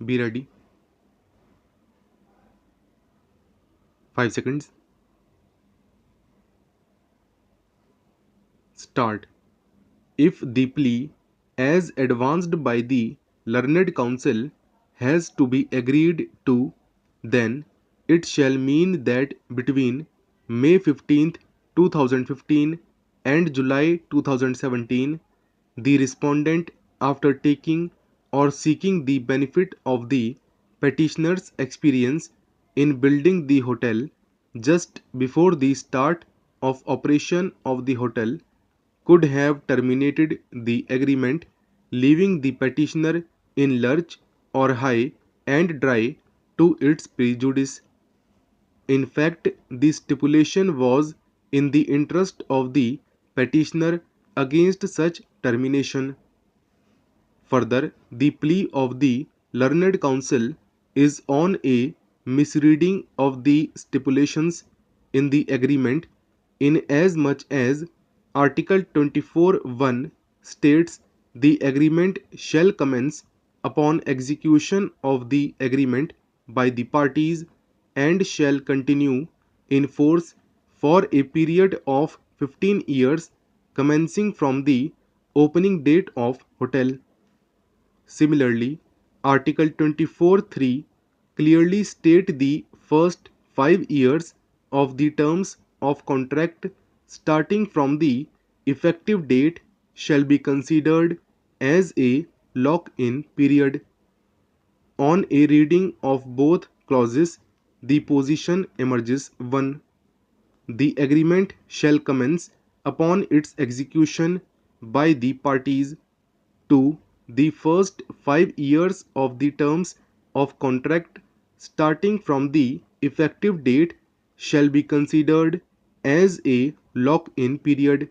Be ready. 5 seconds. Start. If the plea, as advanced by the learned counsel, has to be agreed to, then it shall mean that between May 15th, 2015 and July 2017, the respondent, after taking or seeking the benefit of the petitioner's experience in building the hotel just before the start of operation of the hotel, could have terminated the agreement, leaving the petitioner in lurch or high and dry to its prejudice. In fact, the stipulation was in the interest of the petitioner against such termination. Further, the plea of the learned counsel is on a misreading of the stipulations in the agreement, inasmuch as Article 24(1) states the agreement shall commence upon execution of the agreement by the parties and shall continue in force for a period of 15 years commencing from the opening date of hotel. Similarly, Article 24(3) clearly state the first 5 years of the terms of contract starting from the effective date shall be considered as a lock-in period. On a reading of both clauses, the position emerges: 1. The agreement shall commence upon its execution by the parties. 2. The first 5 years of the terms of contract starting from the effective date shall be considered as a lock-in period.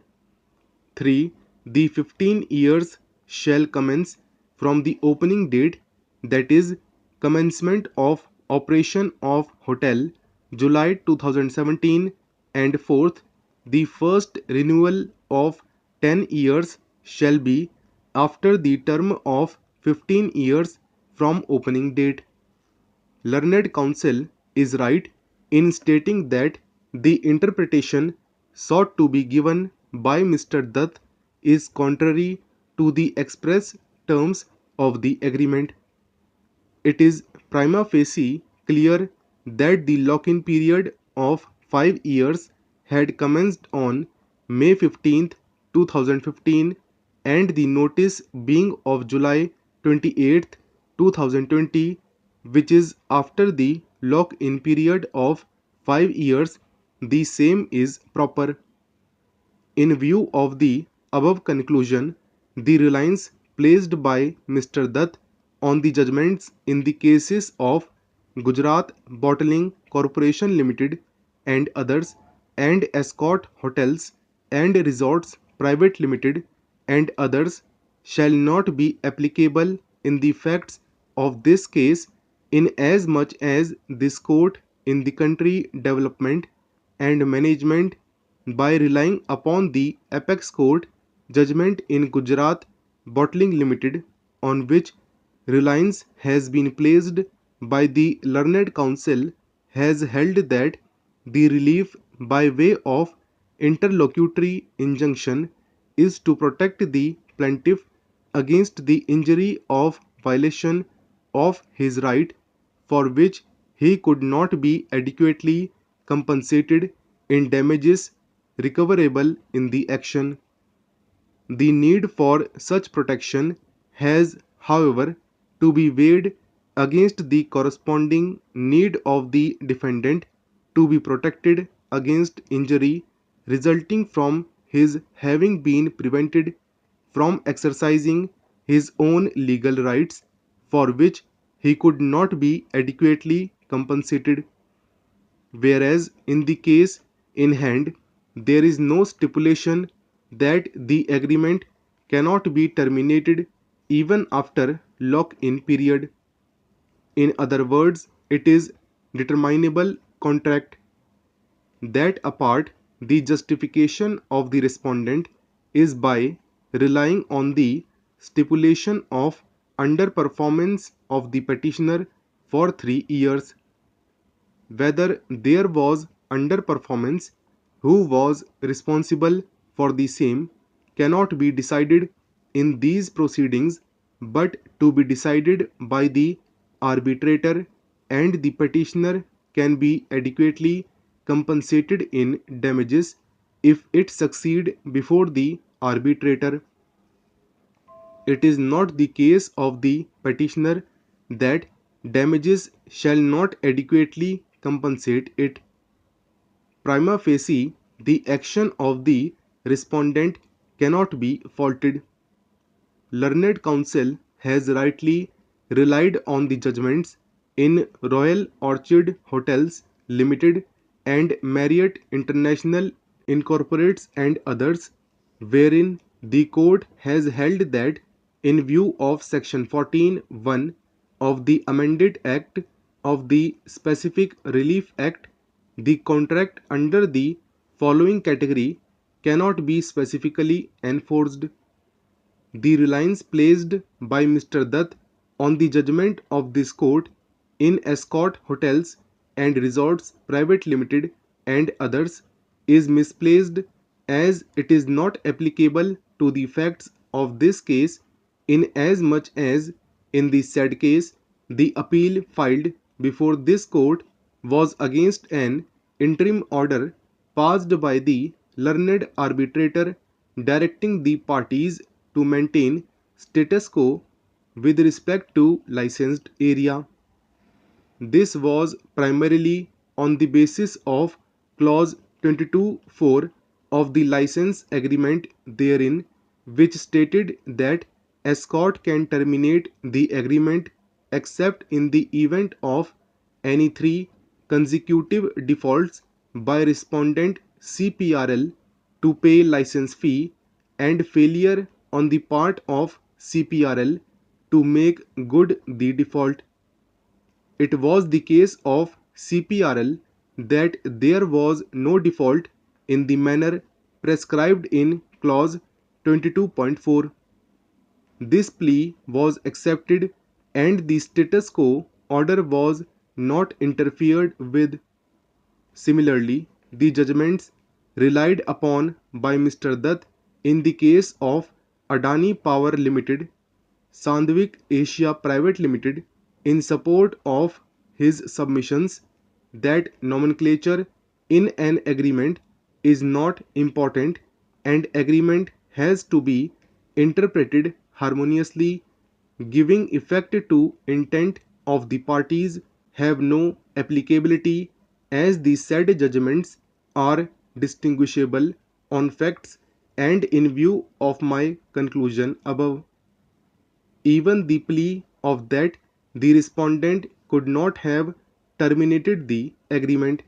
3. The 15 years shall commence from the opening date, that is, commencement of operation of hotel, July 2017, and 4th, the first renewal of 10 years shall be after the term of 15 years from opening date. Learned counsel is right in stating that the interpretation sought to be given by Mr. Dutt is contrary to the express terms of the agreement. It is prima facie clear that the lock-in period of 5 years had commenced on May 15th, 2015, and the notice being of July 28th, 2020, which is after the lock-in period of 5 years, the same is proper. In view of the above conclusion, the reliance placed by Mr. Dutt on the judgments in the cases of Gujarat Bottling Corporation Limited and others, and Escort Hotels and Resorts Private Limited and others, shall not be applicable in the facts of this case, inasmuch as this court in the country development and management, by relying upon the apex court judgment in Gujarat Bottling Limited, on which reliance has been placed by the learned counsel, has held that the relief by way of interlocutory injunction is to protect the plaintiff against the injury of violation of his right, for which he could not be adequately compensated in damages recoverable in the action. The need for such protection has, however, to be weighed against the corresponding need of the defendant to be protected against injury resulting from his having been prevented from exercising his own legal rights, for which he could not be adequately compensated. Whereas in the case in hand, there is no stipulation that the agreement cannot be terminated even after lock-in period. In other words, it is determinable contract. That apart, the justification of the respondent is by relying on the stipulation of underperformance of the petitioner for 3 years. Whether there was underperformance, who was responsible for the same, cannot be decided in these proceedings but to be decided by the arbitrator, and the petitioner can be adequately compensated in damages if it succeed before the arbitrator. It is not the case of the petitioner that damages shall not adequately compensate it. Prima facie, the action of the respondent cannot be faulted. Learned counsel has rightly relied on the judgments in Royal Orchard Hotels Limited and Marriott International Incorporates and others, wherein the court has held that in view of section 14(1) of the amended act of the Specific Relief Act, the contract under the following category cannot be specifically enforced. The reliance placed by Mr. Dutt on the judgment of this court in Escort Hotels and Resorts Private Limited and others is misplaced, as it is not applicable to the facts of this case, inasmuch as in the said case the appeal filed before this court was against an interim order passed by the learned arbitrator directing the parties to maintain status quo with respect to licensed area. This was primarily on the basis of clause 22(4) of the license agreement therein, which stated that Escort can terminate the agreement except in the event of any 3 consecutive defaults by respondent CPRL to pay license fee and failure on the part of CPRL to make good the default. It was the case of CPRL that there was no default in the manner prescribed in clause 22.4. This plea was accepted and the status quo order was not interfered with. Similarly, the judgments relied upon by Mr. Dutt in the case of Adani Power Limited, Sandvik Asia Private Limited, in support of his submissions that nomenclature in an agreement is not important and agreement has to be interpreted harmoniously, giving effect to intent of the parties, have no applicability, as the said judgments are distinguishable on facts, and in view of my conclusion above, even the plea of that the respondent could not have terminated the agreement